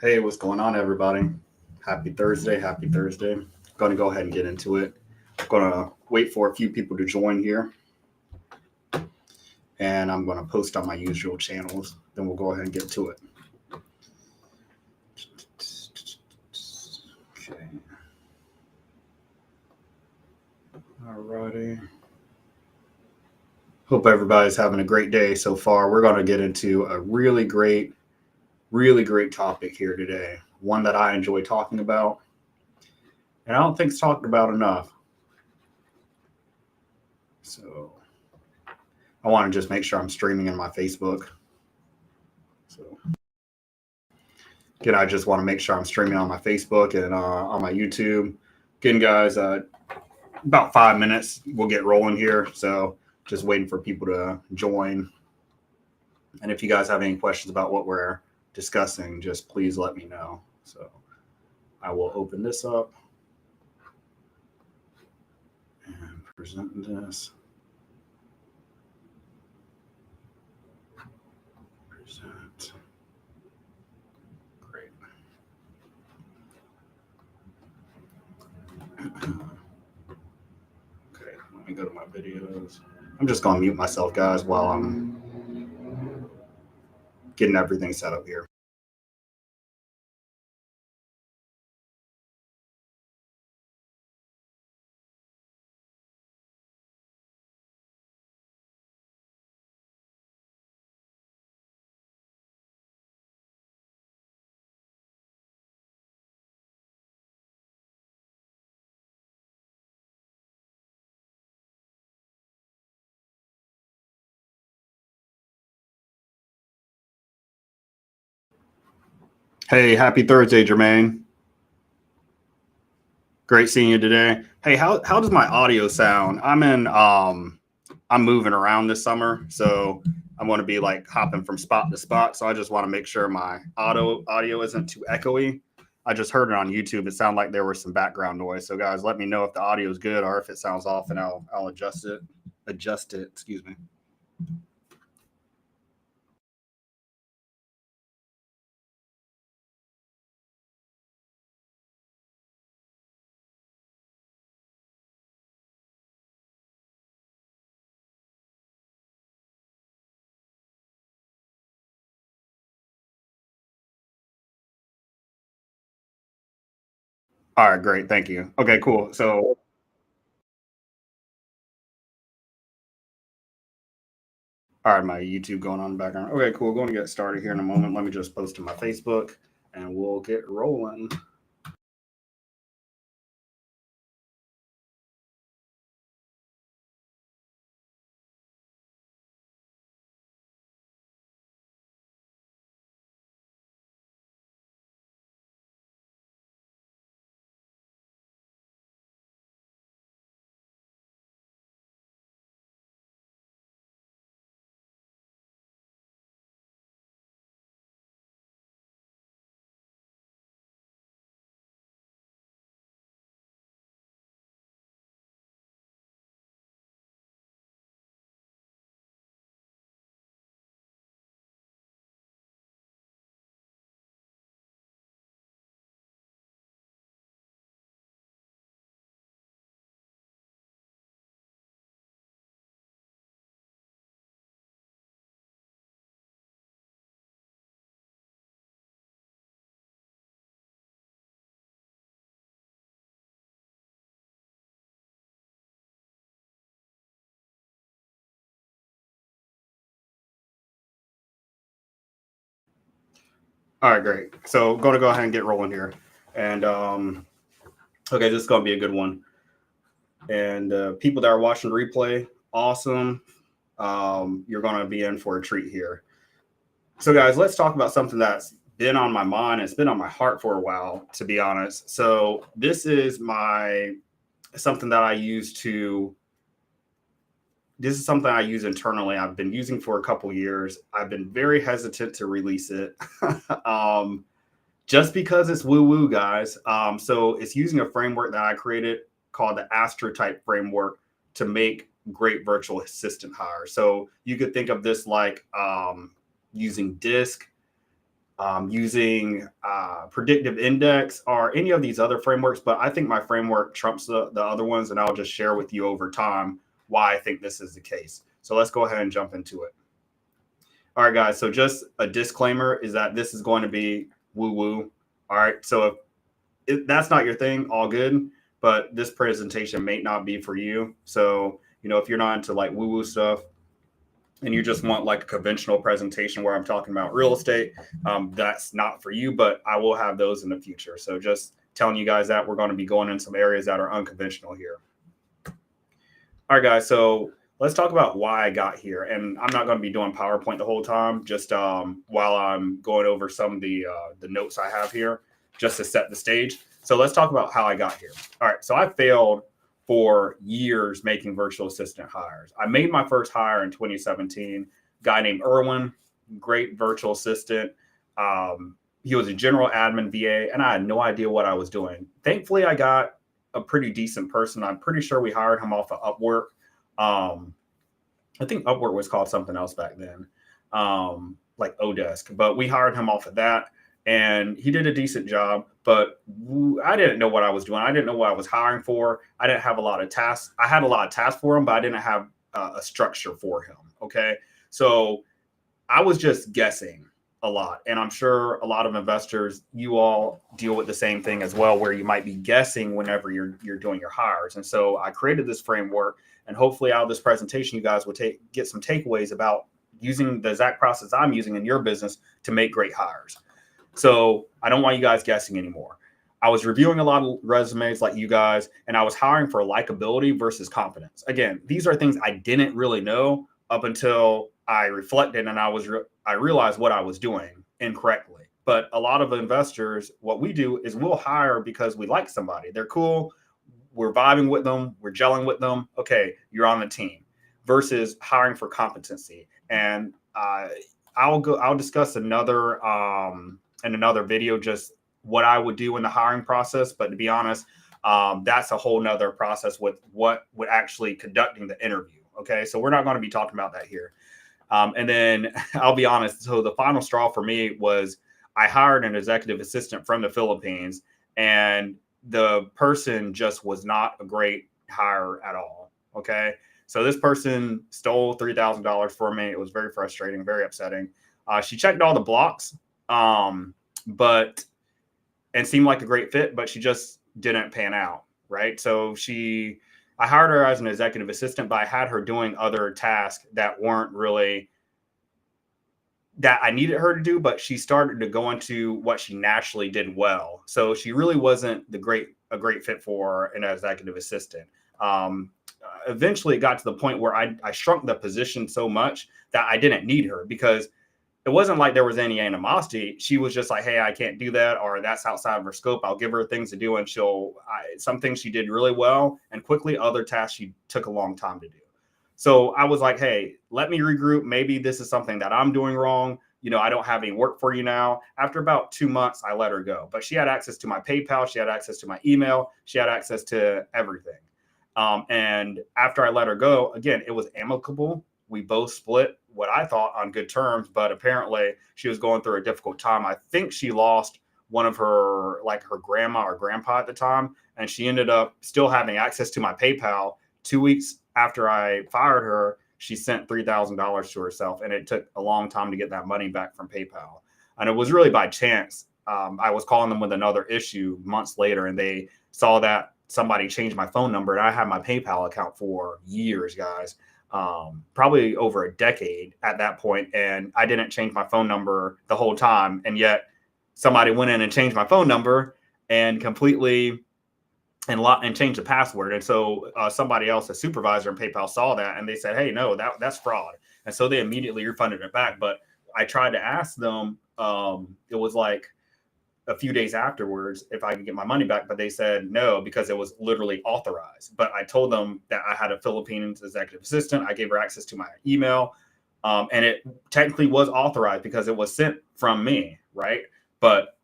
Hey, what's going on, everybody? Happy Thursday. Happy Thursday. Going to go ahead and get into it. Going to wait for a few people to join here, and I'm going to post on my usual channels. Then we'll go ahead and get to it. Okay. Alrighty. Hope everybody's having a great day so far. We're going to get into a really great topic here today. One that I enjoy talking about, and I don't think it's talked about enough. So I want to just make sure I'm streaming in my Facebook. So again, I just want to make sure I'm streaming on my Facebook and on my YouTube. Again, guys, about 5 minutes, we'll get rolling here. So just waiting for people to join. And if you guys have any questions about what we're discussing, just please let me know. So I will open this up and present this. Present. Great. Okay, let me go to my videos. I'm just going to mute myself, guys, while I'm getting everything set up here. Hey, happy Thursday, Jermaine. Great seeing you today. Hey, how does my audio sound? I'm moving around this summer, so I'm going to be like hopping from spot to spot. So I just want to make sure my audio isn't too echoey. I just heard it on YouTube. It sounded like there was some background noise. So guys, let me know if the audio is good or if it sounds off, and I'll adjust it. Excuse me. All right, great. Thank you. Okay, cool. So all right, my YouTube going on in the background. Okay, cool. Going to get started here in a moment. Let me just post to my Facebook and we'll get rolling. All right, great. So going to go ahead and get rolling here. And okay, this is going to be a good one. And people that are watching the replay, awesome. You're going to be in for a treat here. So guys, let's talk about something that's been on my mind. It's been on my heart for a while, to be honest. So this is something that I use to this is something I use internally. I've been using for a couple years. I've been very hesitant to release it. Just because it's woo woo, guys. So it's using a framework that I created called the Astrotype framework to make great virtual assistant hires. So you could think of this like using Disk, using predictive index or any of these other frameworks. But I think my framework trumps the other ones, and I'll just share with you over time why I think this is the case. So let's go ahead and jump into it. All right, guys. So just a disclaimer is that this is going to be woo woo. All right. So if that's not your thing, all good. But this presentation may not be for you. So, if you're not into like woo woo stuff and you just want like a conventional presentation where I'm talking about real estate, that's not for you. But I will have those in the future. So just telling you guys that we're going to be going in some areas that are unconventional here. All right, guys. So let's talk about why I got here. And I'm not going to be doing PowerPoint the whole time, just while I'm going over some of the notes I have here, just to set the stage. So let's talk about how I got here. All right. So I failed for years making virtual assistant hires. I made my first hire in 2017. Guy named Erwin, great virtual assistant. He was a general admin VA, and I had no idea what I was doing. Thankfully, I got a pretty decent person. I'm pretty sure we hired him off of Upwork. I think Upwork was called something else back then, like Odesk, but we hired him off of that, and he did a decent job. But I didn't know what I was doing. I didn't know what I was hiring for. I didn't have a lot of tasks. I had a lot of tasks for him, but I didn't have a structure for him. Okay. So I was just guessing a lot. And I'm sure a lot of investors, you all deal with the same thing as well, where you might be guessing whenever you're doing your hires. And so I created this framework, and hopefully out of this presentation, you guys will get some takeaways about using the exact process I'm using in your business to make great hires. So I don't want you guys guessing anymore. I was reviewing a lot of resumes like you guys, and I was hiring for likability versus competence. Again, these are things I didn't really know up until I reflected, and I realized what I was doing incorrectly. But a lot of investors, what we do is we'll hire because we like somebody. They're cool. We're vibing with them. We're gelling with them. Okay, you're on the team. Versus hiring for competency. And I'll discuss another in another video just what I would do in the hiring process. But to be honest, that's a whole nother process with what would actually conducting the interview. Okay, so we're not going to be talking about that here. And then I'll be honest. So the final straw for me was I hired an executive assistant from the Philippines, and the person just was not a great hire at all. Okay. So this person stole $3,000 for me. It was very frustrating, very upsetting. She checked all the blocks, but and seemed like a great fit, but she just didn't pan out. Right. So I hired her as an executive assistant, but I had her doing other tasks that weren't really that I needed her to do, but she started to go into what she naturally did well. So she really wasn't a great fit for an executive assistant. Eventually it got to the point where I shrunk the position so much that I didn't need her, because it wasn't like there was any animosity. She was just like, hey, I can't do that, or that's outside of her scope. I'll give her things to do, and some things she did really well and quickly, other tasks she took a long time to do. So I was like, hey, let me regroup. Maybe this is something that I'm doing wrong. I don't have any work for you now. After about 2 months, I let her go. But she had access to my PayPal. She had access to my email. She had access to everything. And after I let her go, again, it was amicable. We both split what I thought on good terms, but apparently she was going through a difficult time. I think she lost one of her grandma or grandpa at the time, and she ended up still having access to my PayPal. 2 weeks after I fired her, she sent $3,000 to herself, and it took a long time to get that money back from PayPal. And it was really by chance. I was calling them with another issue months later, and they saw that somebody changed my phone number, and I had my PayPal account for years, guys, probably over a decade at that point, and I didn't change my phone number the whole time, and yet somebody went in and changed my phone number and completely and changed the password. And so somebody else, a supervisor in PayPal, saw that, and they said, hey, no, that's fraud. And so they immediately refunded it back. But I tried to ask them, it was like a few days afterwards, if I could get my money back, but they said no, because it was literally authorized. But I told them that I had a Philippines executive assistant. I gave her access to my email, and it technically was authorized because it was sent from me, right? But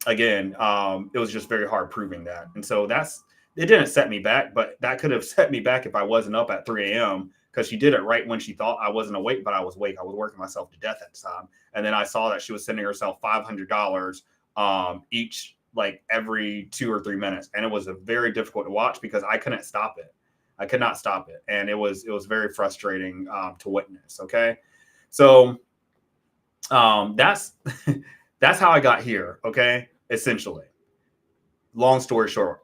again, it was just very hard proving that. And so it didn't set me back, but that could have set me back if I wasn't up at 3 a.m. because she did it right when she thought I wasn't awake, but I was awake. I was working myself to death at the time. And then I saw that she was sending herself $500 each, like every 2 or 3 minutes. And it was a very difficult to watch because I couldn't stop it. I could not stop it. And it was very frustrating to witness. Okay. So that's that's how I got here. Okay. Essentially, long story short.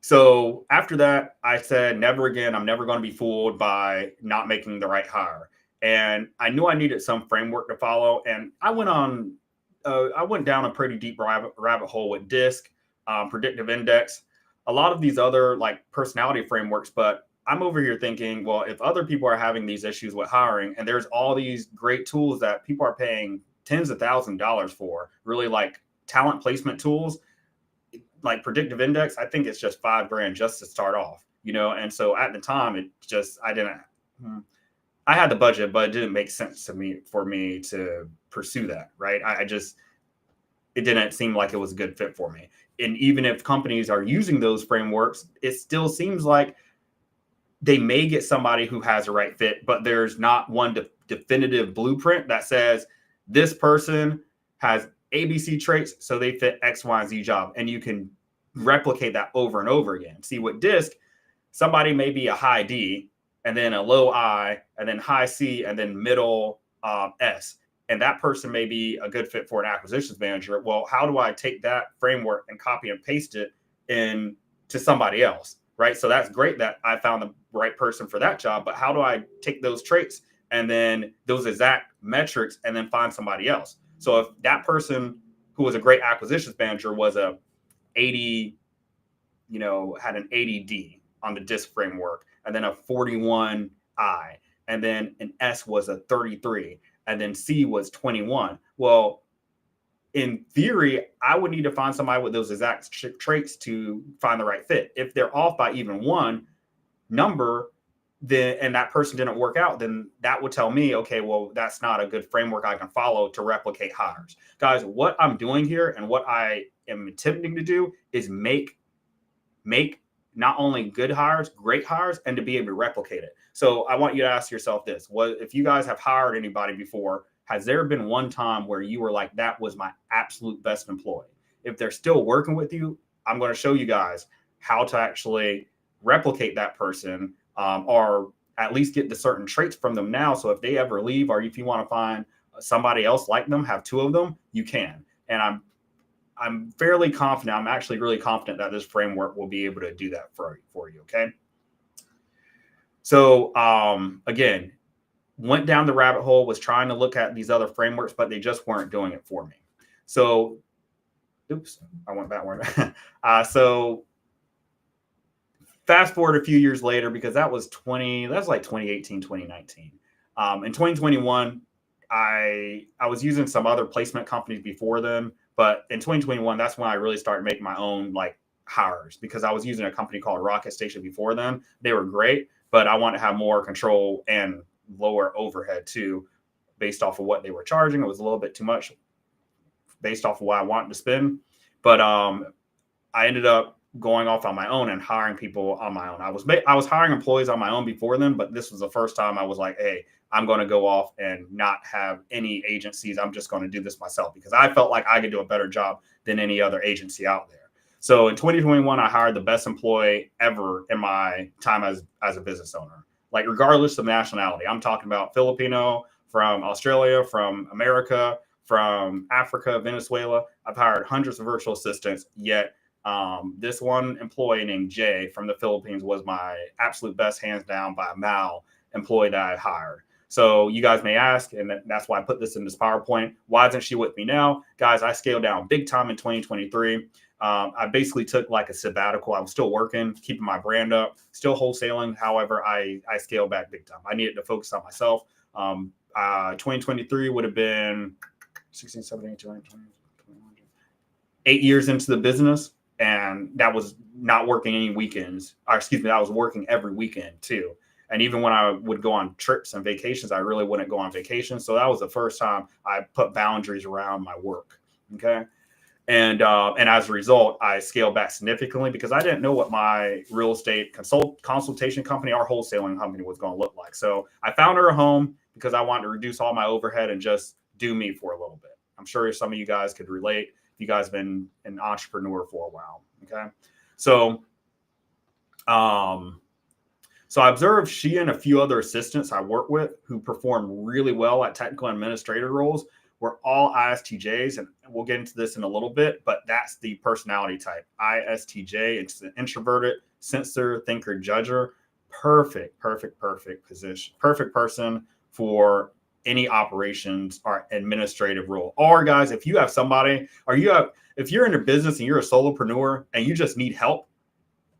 So after that, I said, never again. I'm never going to be fooled by not making the right hire. And I knew I needed some framework to follow. And I went down a pretty deep rabbit hole with DISC, predictive index, a lot of these other like personality frameworks. But I'm over here thinking, well, if other people are having these issues with hiring, and there's all these great tools that people are paying tens of thousands of dollars for, really like talent placement tools, like predictive index, I think it's just $5,000 just to start off, And so at the time, I had the budget, but it didn't make sense for me to pursue that. Right. It didn't seem like it was a good fit for me. And even if companies are using those frameworks, it still seems like they may get somebody who has the right fit, but there's not one definitive blueprint that says this person has ABC traits, so they fit X, Y, and Z job. And you can replicate that over and over again. See, with DISC, somebody may be a high D, and then a low I, and then high C, and then middle S. And that person may be a good fit for an acquisitions manager. Well, how do I take that framework and copy and paste it into somebody else, right? So that's great that I found the right person for that job, but how do I take those traits and then those exact metrics and then find somebody else? So if that person who was a great acquisitions manager was a 80, had an 80D on the DISC framework, and then a 41I, and then an S was a 33, and then C was 21. Well, in theory, I would need to find somebody with those exact traits to find the right fit. If they're off by even one number, and that person didn't work out, then that would tell me, okay, well, that's not a good framework I can follow to replicate hires. Guys, what I'm doing here and what I am attempting to do is make not only good hires, great hires, and to be able to replicate it. So I want you to ask yourself this: if you guys have hired anybody before, has there been one time where you were like, that was my absolute best employee? If they're still working with you, I'm going to show you guys how to actually replicate that person, or at least get the certain traits from them now. So if they ever leave, or if you want to find somebody else like them, have two of them, you can. And I'm fairly confident. I'm actually really confident that this framework will be able to do that for you. Okay. So again, went down the rabbit hole, was trying to look at these other frameworks, but they just weren't doing it for me. So, oops, I went backward. So fast forward a few years later, because that's like 2018, 2019. In 2021, I was using some other placement companies before then, but in 2021, that's when I really started making my own like hires, because I was using a company called Rocket Station before then. They were great, but I wanted to have more control and lower overhead too, based off of what they were charging. It was a little bit too much based off of what I wanted to spend. But I ended up going off on my own and hiring people on my own. I was hiring employees on my own before then, but this was the first time I was like, hey, I'm going to go off and not have any agencies. I'm just going to do this myself, because I felt like I could do a better job than any other agency out there. So in 2021, I hired the best employee ever in my time as a business owner, like regardless of nationality. I'm talking about Filipino, from Australia, from America, from Africa, Venezuela. I've hired hundreds of virtual assistants, yet this one employee named Jay from the Philippines was my absolute best, hands down by a mile, employee that I hired. So you guys may ask, and that's why I put this in this PowerPoint, why isn't she with me now? Guys, I scaled down big time in 2023. I basically took like a sabbatical. I was still working, keeping my brand up, still wholesaling. However, I scaled back big time. I needed to focus on myself. 2023 would have been 16, 17, 18, 19, 20, 8 years into the business. And that was not working any weekends. Or excuse me, I was working every weekend too. And even when I would go on trips and vacations, I really wouldn't go on vacation. So that was the first time I put boundaries around my work. Okay. And as a result, I scaled back significantly because I didn't know what my real estate consultation company, our wholesaling company, was going to look like. So I found her a home because I wanted to reduce all my overhead and just do me for a little bit. I'm sure some of you guys could relate if you guys been an entrepreneur for a while. Okay, so so I observed she and a few other assistants I work with who perform really well at technical administrator roles were all ISTJs, and we'll get into this in a little bit, but that's the personality type. ISTJ, it's an introverted, sensor, thinker, judger. Perfect position, perfect person for any operations or administrative role. Or guys, if you have somebody, if you're in a business and you're a solopreneur and you just need help,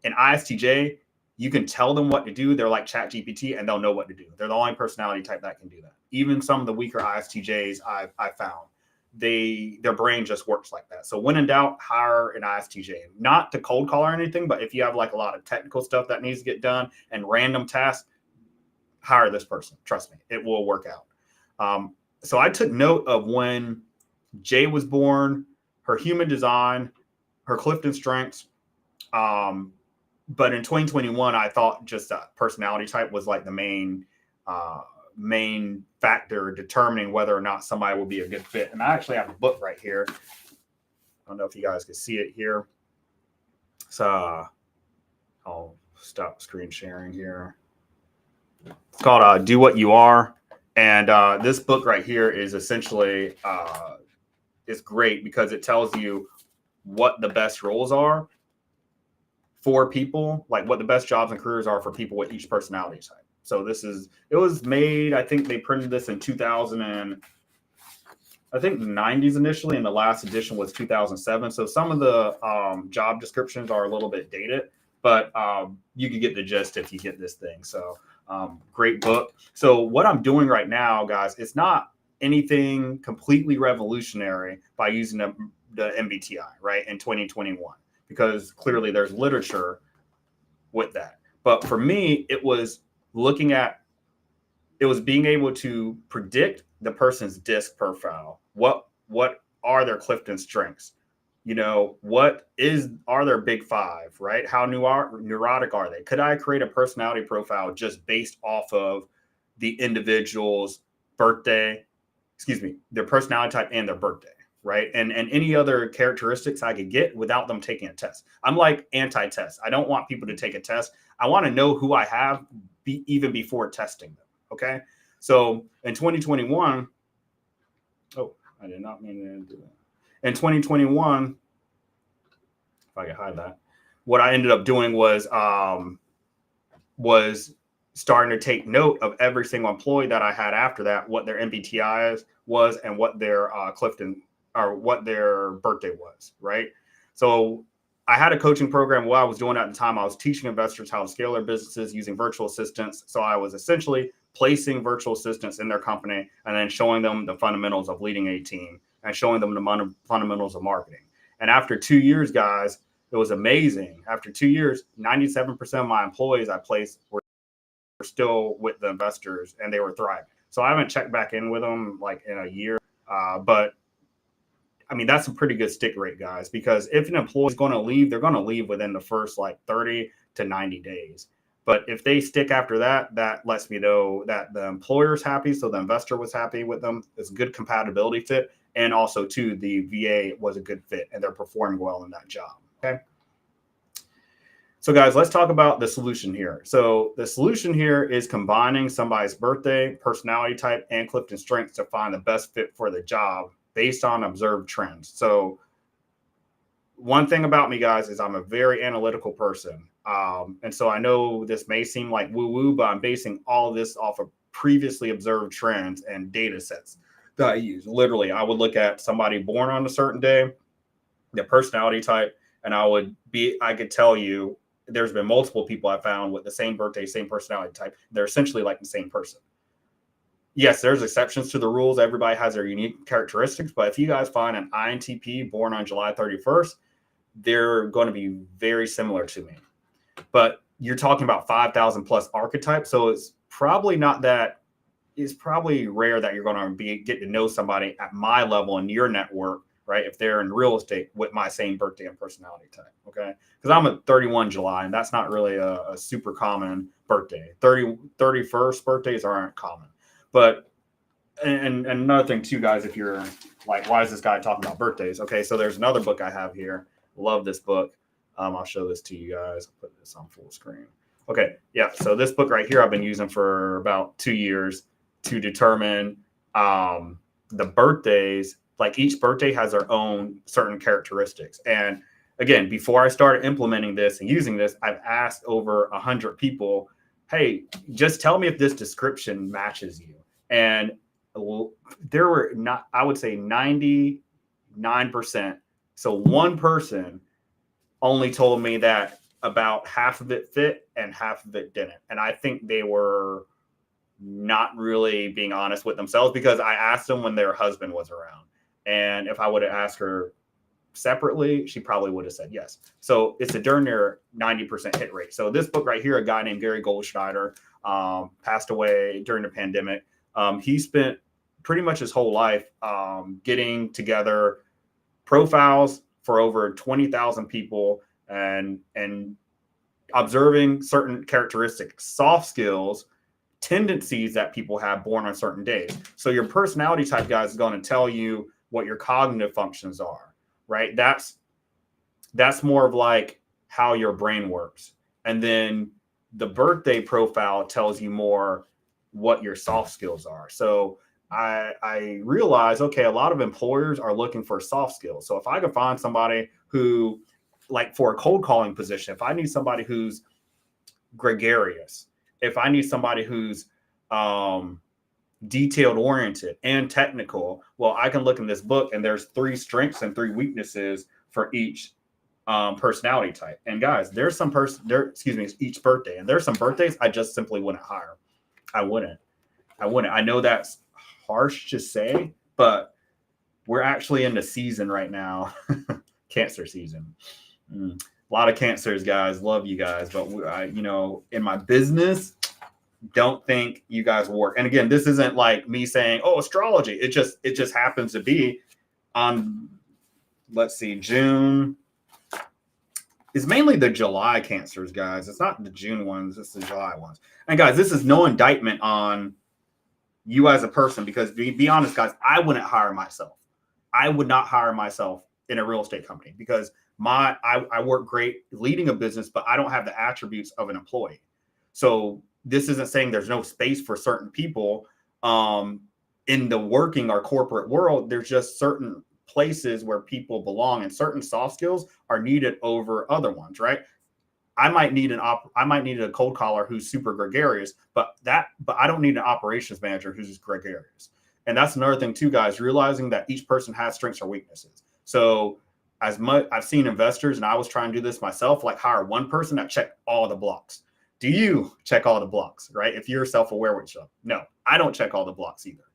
an ISTJ, you can tell them what to do. They're like ChatGPT and they'll know what to do. They're the only personality type that can do that. Even some of the weaker ISTJs I found, their brain just works like that. So when in doubt, hire an ISTJ. Not to cold call or anything, but if you have like a lot of technical stuff that needs to get done and random tasks, hire this person. Trust me, it will work out. So I took note of when Jay was born, her human design, her Clifton strengths. But in 2021, I thought just that personality type was like the main factor determining whether or not somebody will be a good fit. And I actually have a book right here. I don't know if you guys can see it here. So I'll stop screen sharing here. It's called Do What You Are. And this book right here is essentially is great because it tells you what the best roles are for people, like what the best jobs and careers are for people with each personality type. So it was made, I think they printed this in 2000 and I think 90s initially, and the last edition was 2007. So some of the job descriptions are a little bit dated, but you can get the gist if you get this thing. So great book. So what I'm doing right now, guys, it's not anything completely revolutionary by using the MBTI, right, in 2021. Because clearly there's literature with that. But for me, it was being able to predict the person's DISC profile. What are their Clifton strengths? Are their big five, right? How neurotic are they? Could I create a personality profile just based off of the individual's birthday, their personality type and their birthday? Right. And any other characteristics I could get without them taking a test. I'm like anti-test. I don't want people to take a test. I want to know who I have even before testing them. Okay. So in 2021, I did not mean to do that. In 2021, if I could hide that, what I ended up doing was starting to take note of every single employee that I had after that, what their MBTI was and what their Clifton or what their birthday was, right? So I had a coaching program. What I was doing at the time, I was teaching investors how to scale their businesses using virtual assistants. So I was essentially placing virtual assistants in their company and then showing them the fundamentals of leading a team and showing them the fundamentals of marketing. And after 2 years, guys, it was amazing. After 2 years, 97% of my employees I placed were still with the investors and they were thriving. So I haven't checked back in with them like in a year, but I mean, that's a pretty good stick rate, guys, because if an employee is going to leave, they're going to leave within the first like 30 to 90 days. But if they stick after that, that lets me know that the employer's happy. So the investor was happy with them. It's a good compatibility fit. And also, too, the VA was a good fit and they're performing well in that job. Okay. So, guys, let's talk about the solution here. So the solution here is combining somebody's birthday, personality type, and Clifton strengths to find the best fit for the job based on observed trends. So one thing about me, guys, is I'm a very analytical person. And so I know this may seem like woo-woo, but I'm basing all of this off of previously observed trends and data sets that I use. Literally, I would look at somebody born on a certain day, their personality type, and I could tell you there's been multiple people I found with the same birthday, same personality type. They're essentially like the same person. Yes, there's exceptions to the rules. Everybody has their unique characteristics. But if you guys find an INTP born on July 31st, they're going to be very similar to me. But you're talking about 5,000 plus archetypes. So it's probably rare that you're going to get to know somebody at my level in your network right? If they're in real estate with my same birthday and personality type, okay? Because I'm a 31 July, and that's not really a super common birthday. 31st birthdays aren't common. But, and another thing too, guys, if you're like, why is this guy talking about birthdays? Okay, so there's another book I have here. Love this book. I'll show this to you guys. I'll put this on full screen. Okay, yeah, so this book right here I've been using for about 2 years to determine the birthdays. Like each birthday has their own certain characteristics. And again, before I started implementing this and using this, I've asked over 100 people, hey, just tell me if this description matches you. And there were not, I would say 99%. So one person only told me that about half of it fit and half of it didn't. And I think they were not really being honest with themselves, because I asked them when their husband was around. And if I would have asked her separately, she probably would have said yes. So it's a darn near 90% hit rate. So this book right here, a guy named Gary Goldschneider, passed away during the pandemic. He spent pretty much his whole life getting together profiles for over 20,000 people and observing certain characteristics, soft skills, tendencies that people have born on certain days. So your personality type, guys, is going to tell you what your cognitive functions are, right? That's more of like how your brain works. And then the birthday profile tells you more what your soft skills are. So I realize, okay, a lot of employers are looking for soft skills. So if I could find somebody who, like for a cold calling position, if I need somebody who's gregarious, if I need somebody who's detailed oriented and technical, well, I can look in this book and there's 3 strengths and 3 weaknesses for each personality type. And guys, there's some each birthday, and there's some birthdays I just simply wouldn't hire. I wouldn't. I know that's harsh to say, but we're actually in the season right now. Cancer season. A lot of cancers, guys. Love you guys. But, in my business, don't think you guys work. And again, this isn't like me saying, oh, astrology. It just happens to be on, let's see, June. It's mainly the July cancers, guys. It's not the June ones. It's the July ones. And guys, this is no indictment on you as a person, because be honest, guys, I wouldn't hire myself. I would not hire myself in a real estate company, because I work great leading a business, but I don't have the attributes of an employee. So this isn't saying there's no space for certain people in the working or corporate world. There's just certain places where people belong, and certain soft skills are needed over other ones, right? I might need a cold caller who's super gregarious, but I don't need an operations manager who's gregarious. And that's another thing too, guys, realizing that each person has strengths or weaknesses. So as much I've seen investors, and I was trying to do this myself, like hire one person that checked all the blocks. Do you check all the blocks, right? If you're self-aware with yourself. No, I don't check all the blocks either,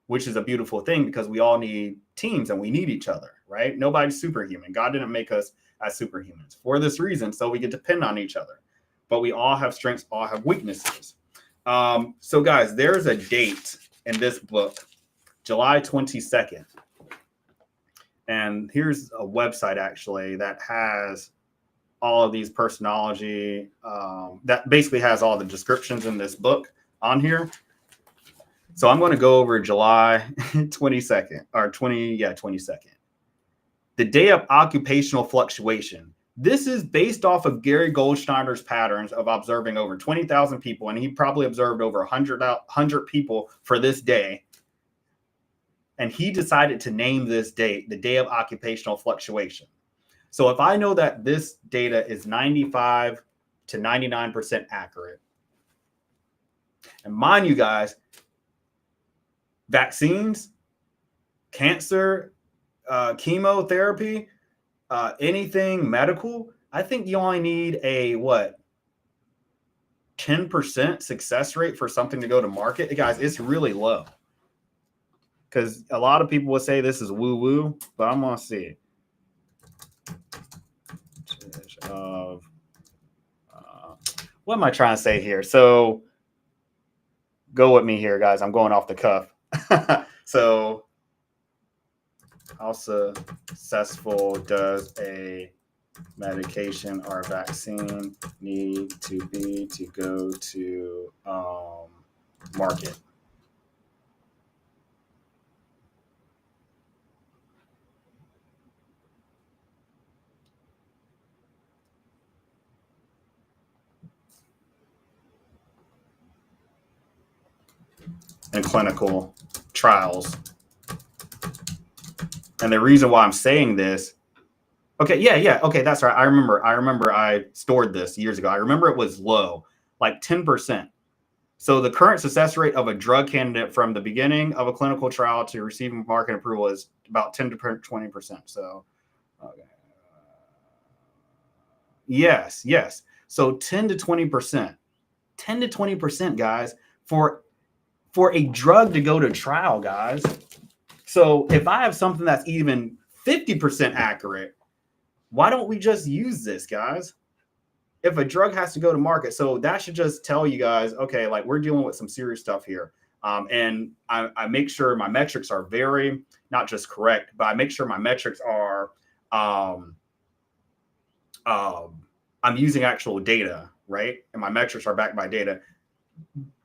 which is a beautiful thing, because we all need teams and we need each other, right? Nobody's superhuman. God didn't make us as superhumans for this reason, so we can depend on each other. But we all have strengths, all have weaknesses. So guys, there's a date in this book, July 22nd. And here's a website actually that has all of these personality, that basically has all the descriptions in this book on here. So I'm going to go over July 22nd or 22nd. The day of occupational fluctuation. This is based off of Gary Goldschneider's patterns of observing over 20,000 people, and he probably observed over 100 people for this day. And he decided to name this date the day of occupational fluctuation. So if I know that this data is 95 to 99% accurate, and mind you guys, vaccines, cancer, chemotherapy, anything medical, I think you only need a 10% success rate for something to go to market. Guys, it's really low, because a lot of people will say this is woo woo, but I'm gonna see what am I trying to say here? So go with me here, guys. I'm going off the cuff. So How successful does a medication or vaccine need to be to go to market? In clinical trials. And the reason why I'm saying this, okay, yeah, okay, that's right. I remember I stored this years ago. I remember it was low, like 10%. So the current success rate of a drug candidate from the beginning of a clinical trial to receiving market approval is about 10 to 20%. So, okay. Yes. So 10 to 20%, 10 to 20%, guys, for a drug to go to trial, guys. So if I have something that's even 50% accurate, why don't we just use this, guys? If a drug has to go to market, so that should just tell you guys, okay, like we're dealing with some serious stuff here. And I make sure my metrics are very, not just correct, but I make sure my metrics are, I'm using actual data, right? And my metrics are backed by data.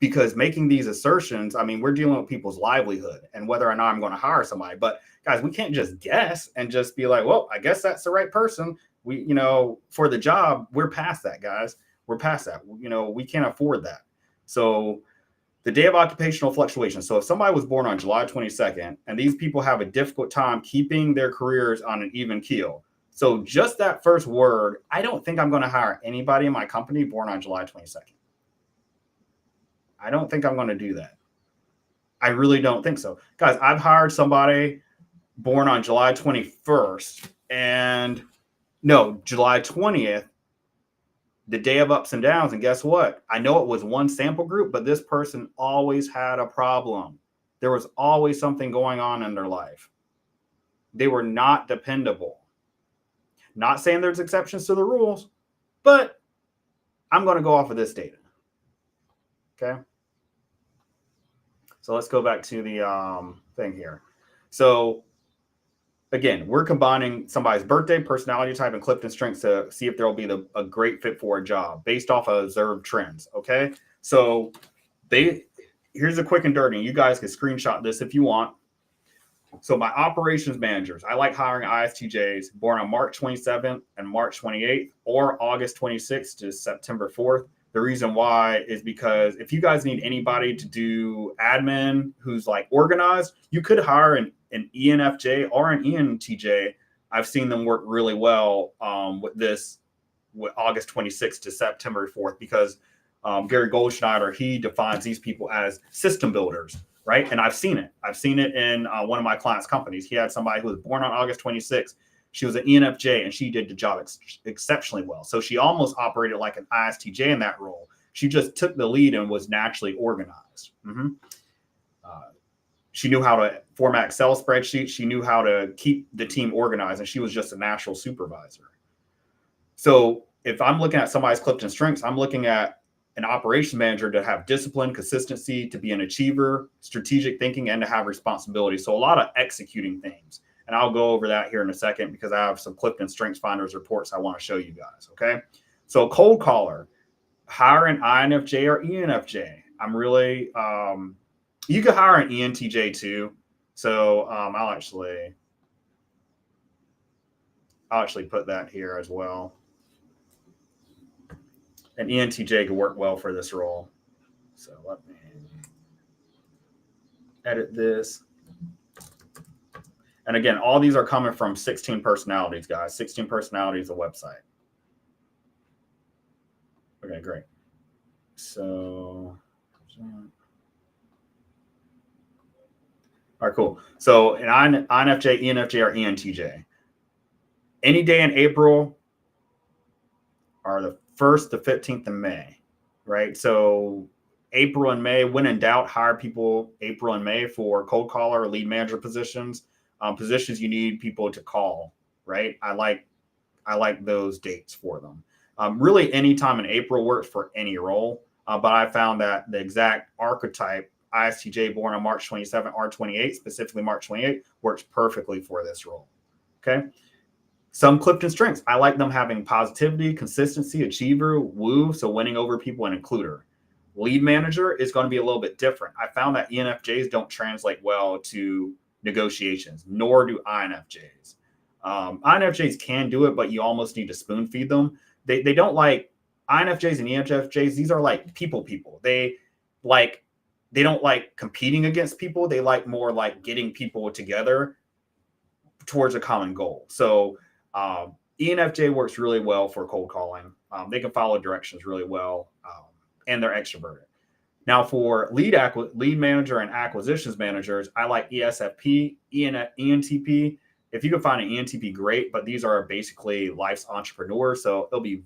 Because making these assertions, I mean, we're dealing with people's livelihood and whether or not I'm going to hire somebody. But guys, we can't just guess and just be like, well, I guess that's the right person. We, for the job, we're past that, guys. We're past that. We can't afford that. So the day of occupational fluctuation. So if somebody was born on July 22nd and these people have a difficult time keeping their careers on an even keel. So just that first word, I don't think I'm going to hire anybody in my company born on July 22nd. I don't think I'm going to do that. I really don't think so. Guys, I've hired somebody born on July 21st and no, July 20th, the day of ups and downs. And guess what? I know it was one sample group, but this person always had a problem. There was always something going on in their life. They were not dependable. Not saying there's exceptions to the rules, but I'm going to go off of this data. Okay. So let's go back to the thing here. So again, we're combining somebody's birthday, personality type, and Clifton strengths to see if there will be a great fit for a job based off of observed trends. Okay. So here's a quick and dirty. You guys can screenshot this if you want. So my operations managers, I like hiring ISTJs born on March 27th and March 28th or August 26th to September 4th. The reason why is because if you guys need anybody to do admin who's like organized, you could hire an ENFJ or an ENTJ. I've seen them work really well with August 26th to September 4th because Gary Goldschneider, he defines these people as system builders. Right. And I've seen it. I've seen it in one of my clients' companies. He had somebody who was born on August 26th. She was an ENFJ and she did the job exceptionally well. So she almost operated like an ISTJ in that role. She just took the lead and was naturally organized. She knew how to format Excel spreadsheets. She knew how to keep the team organized, and she was just a natural supervisor. So if I'm looking at somebody's Clifton strengths, I'm looking at an operation manager to have discipline, consistency, to be an achiever, strategic thinking, and to have responsibility. So a lot of executing things. And I'll go over that here in a second because I have some Clifton Strengths Finders reports I want to show you guys. Okay. So cold caller, hire an INFJ or ENFJ. I'm really, you could hire an ENTJ too. So I'll actually put that here as well. An ENTJ could work well for this role. So let me edit this. And again, all these are coming from 16 Personalities, guys. 16 Personalities, a website. Okay, great. So, all right, cool. So an INFJ, ENFJ, or ENTJ. Any day in April are the 1st to 15th of May, right? So April and May, when in doubt, hire people April and May for cold caller or lead manager positions. Positions you need people to call, right? I like those dates for them. Really, any time in April works for any role, but I found that the exact archetype ISTJ born on March 27, R28, specifically March 28, works perfectly for this role. Okay. Some Clifton strengths. I like them having positivity, consistency, achiever, woo, so winning over people and includer. Lead manager is going to be a little bit different. I found that ENFJs don't translate well to negotiations, nor do INFJs. INFJs can do it, but you almost need to spoon feed them. They don't like INFJs and ENFJs. These are like people. They don't like competing against people. They like more like getting people together towards a common goal. So ENFJ works really well for cold calling. They can follow directions really well, and they're extroverted. Now, for lead manager and acquisitions managers, I like ESFP, ENTP. If you can find an ENTP, great, but these are basically life's entrepreneurs, so it'll be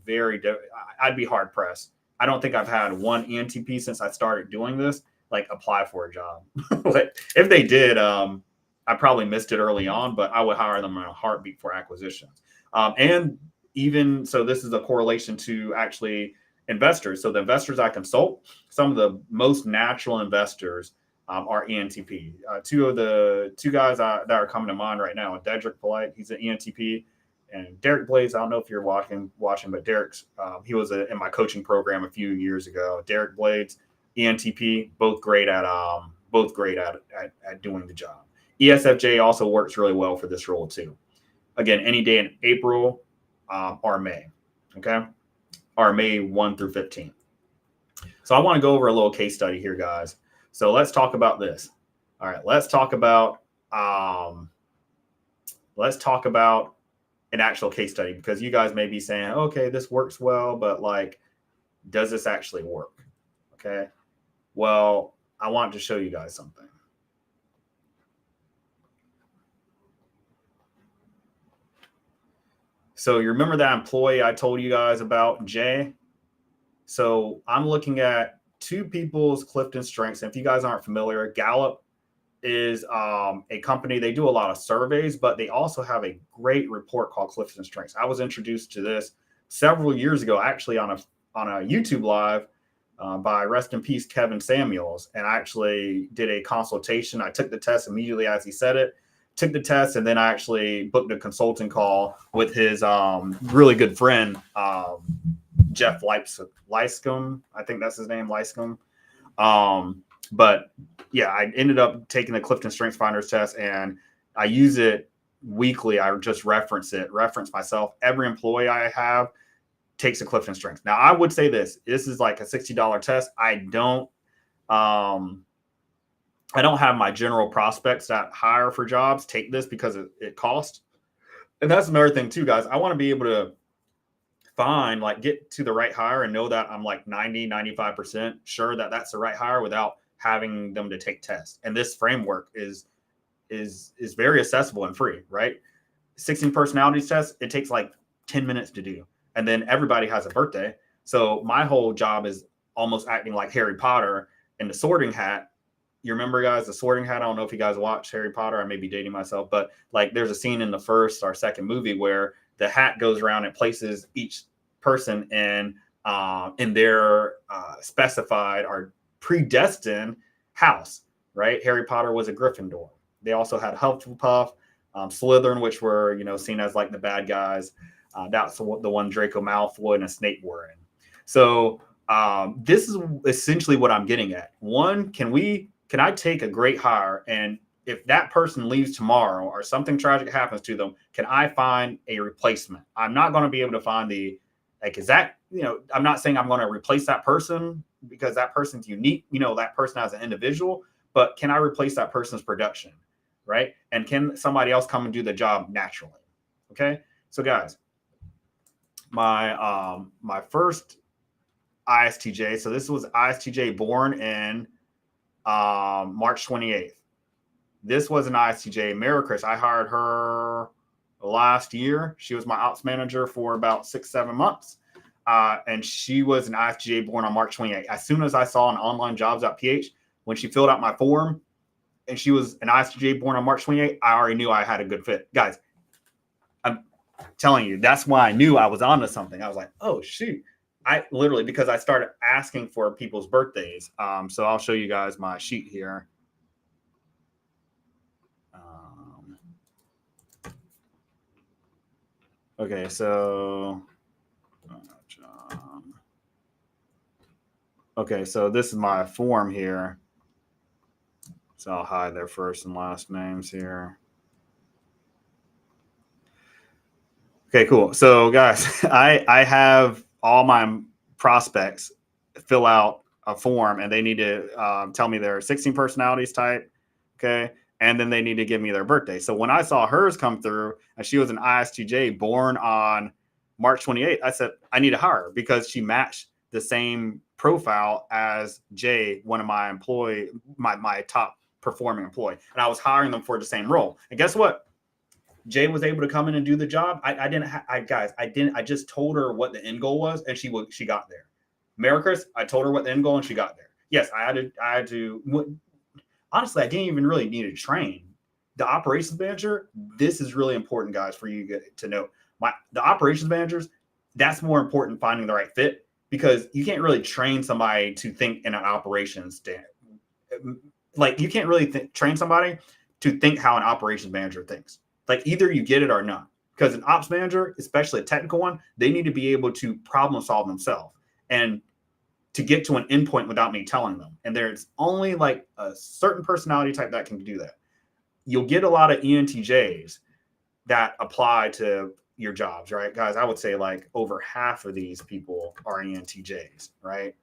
I'd be hard pressed. I don't think I've had one ENTP since I started doing this, like apply for a job. Like, if they did, I probably missed it early on, but I would hire them in a heartbeat for acquisitions. And even so, this is a correlation to actually investors. So the investors I consult, some of the most natural investors are ENTP. Two guys that are coming to mind right now, Dedrick Polite, he's an ENTP, and Derek Blades. I don't know if you're watching, but Derek's he was in my coaching program a few years ago. Derek Blades, ENTP, both great at doing the job. ESFJ also works really well for this role too. Again, any day in April or May, okay? Or May 1 through 15. So I want to go over a little case study here, guys. So let's talk about this. All right, let's talk about an actual case study, because you guys may be saying, okay, this works well, but like, does this actually work? Okay. Well, I want to show you guys something. So you remember that employee I told you guys about, Jay? So I'm looking at two people's Clifton strengths. And if you guys aren't familiar, Gallup is a company. They do a lot of surveys, but they also have a great report called Clifton Strengths. I was introduced to this several years ago, actually on a YouTube live by, rest in peace, Kevin Samuels. And I actually did a consultation. I took the test immediately as he said it. Took the test, and then I actually booked a consulting call with his really good friend, Jeff Lyscombe. I think that's his name, Lyscombe. But yeah, I ended up taking the Clifton Strengths Finders test, and I use it weekly. I just reference myself. Every employee I have takes a Clifton Strengths. Now, I would say this is like a $60 test. I don't have my general prospects that hire for jobs take this because it costs. And that's another thing too, guys. I want to be able to get to the right hire and know that I'm like 95% sure that that's the right hire without having them to take tests. And this framework is very accessible and free, right? 16 personalities test, it takes like 10 minutes to do. And then everybody has a birthday. So my whole job is almost acting like Harry Potter in the Sorting Hat. You remember, guys, the Sorting Hat? I don't know if you guys watch Harry Potter. I may be dating myself, but like there's a scene in the first or second movie where the hat goes around and places each person in their specified or predestined house, right? Harry Potter was a Gryffindor. They also had Hufflepuff, Slytherin, which were, seen as like the bad guys. That's the one Draco Malfoy and a Snape were in. So this is essentially what I'm getting at. One, can I take a great hire, and if that person leaves tomorrow or something tragic happens to them, can I find a replacement? I'm not going to be able to find I'm not saying I'm going to replace that person because that person's unique, that person as an individual, but can I replace that person's production, right? And can somebody else come and do the job naturally? Okay. So guys, my first ISTJ, so this was ISTJ born in March 28th. This was an ISTJ, Maricris. I hired her last year. She was my ops manager for about 6-7 months. And she was an ISTJ born on March 28th. As soon as I saw on onlinejobs.ph, when she filled out my form and she was an ISTJ born on March 28th, I already knew I had a good fit. Guys, I'm telling you, that's why I knew I was onto something. I was like, oh, shoot. I literally, because I started asking for people's birthdays. So I'll show you guys my sheet here. Okay, so okay, so this is my form here. So I'll hide their first and last names here. Okay, cool. So guys, I have all my prospects fill out a form, and they need to tell me their 16 personalities type. Okay. And then they need to give me their birthday. So when I saw hers come through and she was an ISTJ born on March 28th, I said, I need to hire her because she matched the same profile as Jay, one of my my top performing employee. And I was hiring them for the same role. And guess what? Jay was able to come in and do the job. I just told her what the end goal was, and she got there. Maricris, I told her what the end goal, and she got there. Yes, I had to. Honestly, I didn't even really need to train the operations manager. This is really important, guys, for you to know. The operations managers, that's more important finding the right fit, because you can't really train somebody to think in an operations stand. Like, you can't really train somebody to think how an operations manager thinks. Like, either you get it or not. Because an ops manager, especially a technical one, they need to be able to problem solve themselves and to get to an endpoint without me telling them. And there's only like a certain personality type that can do that. You'll get a lot of ENTJs that apply to your jobs, right? Guys, I would say like over half of these people are ENTJs, right?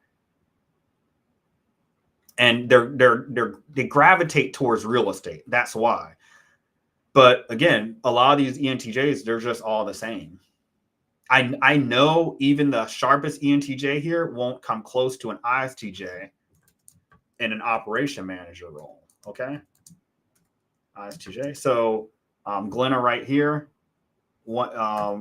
And they gravitate towards real estate. That's why. But again, a lot of these ENTJs, they're just all the same. I know even the sharpest ENTJ here won't come close to an ISTJ in an operation manager role. Okay. ISTJ. So Glenna right here,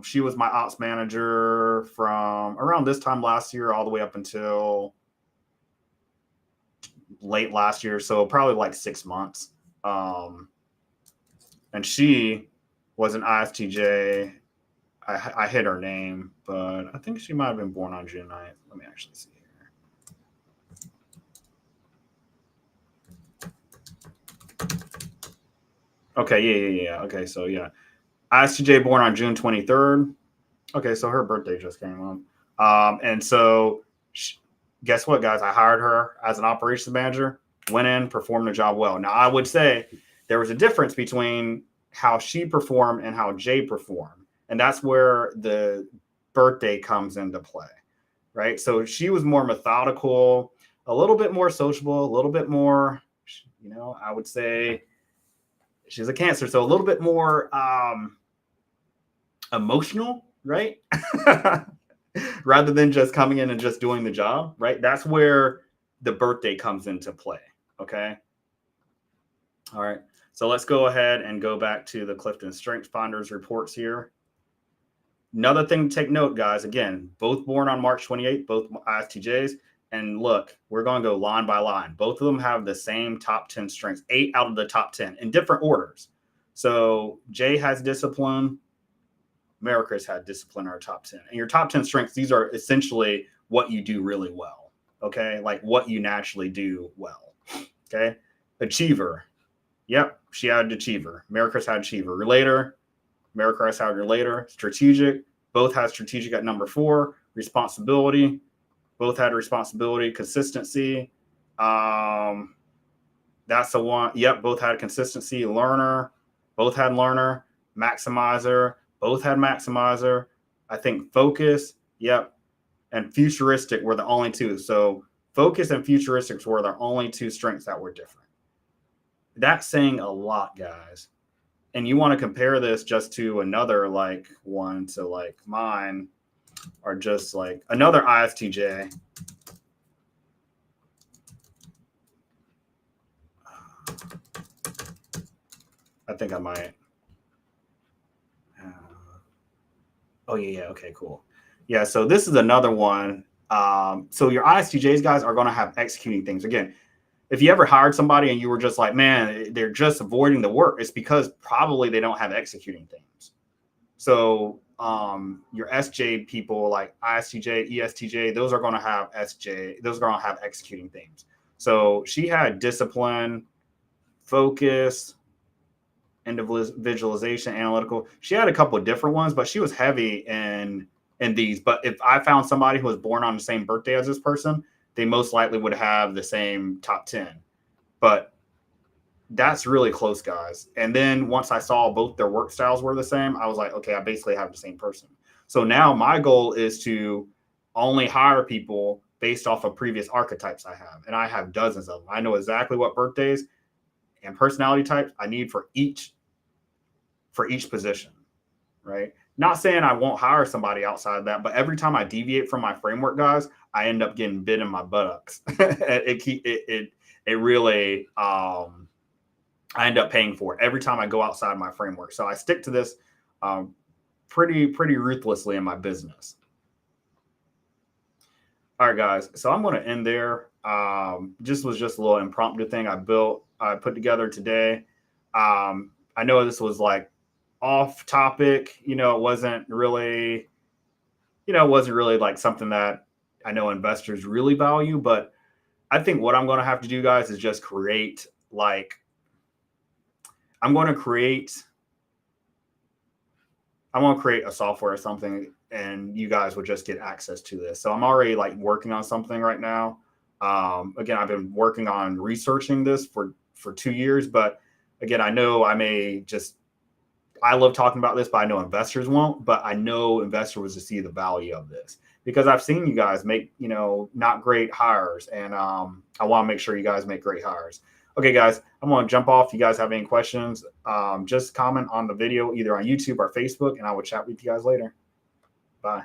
she was my ops manager from around this time last year all the way up until late last year. So probably like 6 months. And she was an ISTJ. I hit her name, but I think she might have been born on June 9th. Let me actually see here. Okay, yeah. Okay, so yeah. ISTJ born on June 23rd. Okay, so her birthday just came up. And so guess what, guys? I hired her as an operations manager, went in, performed the job well. Now, I would say there was a difference between how she performed and how Jay performed. And that's where the birthday comes into play, right? So she was more methodical, a little bit more sociable, a little bit more, I would say she's a Cancer. So a little bit more emotional, right? Rather than just coming in and just doing the job, right? That's where the birthday comes into play, okay? All right. So let's go ahead and go back to the Clifton Strengths Finders reports here. Another thing to take note, guys, again, both born on March 28th, both ISTJs. And look, we're going to go line by line. Both of them have the same top 10 strengths, 8 out of the top 10 in different orders. So Jay has discipline. Maricris had discipline in our top 10. And your top 10 strengths, these are essentially what you do really well. Okay. Like what you naturally do well. Okay. Achiever. Yep. She had achiever. Maricris had achiever. Relator. Maricris had relator. Strategic. Both had strategic at number 4. Responsibility. Both had responsibility. Consistency. That's the one. Yep. Both had consistency. Learner. Both had learner. Maximizer. Both had maximizer. I think focus. Yep. And futuristic were the only two. So focus and futuristics were the only two strengths that were different. That's saying a lot, guys. And you want to compare this just to another like one to like mine, or just like another ISTJ. I think I might. Oh, yeah. Okay, cool. Yeah, so this is another one. So your ISTJs, guys, are going to have executing things. Again, if you ever hired somebody and you were just like, man, they're just avoiding the work, it's because probably they don't have executing things. So your SJ people like ISTJ, ESTJ, those are going to have SJ. Those are going to have executing themes. So she had discipline, focus, individualization, analytical. She had a couple of different ones, but she was heavy in these. But if I found somebody who was born on the same birthday as this person, they most likely would have the same top 10. But that's really close, guys. And then once I saw both their work styles were the same, I was like, okay, I basically have the same person. So now my goal is to only hire people based off of previous archetypes I have. And I have dozens of them. I know exactly what birthdays and personality types I need for each position, right? Not saying I won't hire somebody outside of that, but every time I deviate from my framework, guys, I end up getting bit in my buttocks. it really I end up paying for it every time I go outside my framework. So I stick to this pretty ruthlessly in my business. All right, guys. So I'm going to end there. Just a little impromptu thing I put together today. I know this was like off topic. It wasn't really like something that I know investors really value. But I think what I'm going to have to do, guys, is just create I want to create a software or something, and you guys would just get access to this. So I'm already like working on something right now. Again, I've been working on researching this for 2 years, but again, I know I love talking about this, but I know investors won't. But I know investors will see the value of this because I've seen you guys make not great hires, and I want to make sure you guys make great hires. Okay, guys, I'm going to jump off. If you guys have any questions, just comment on the video either on YouTube or Facebook, and I will chat with you guys later. Bye.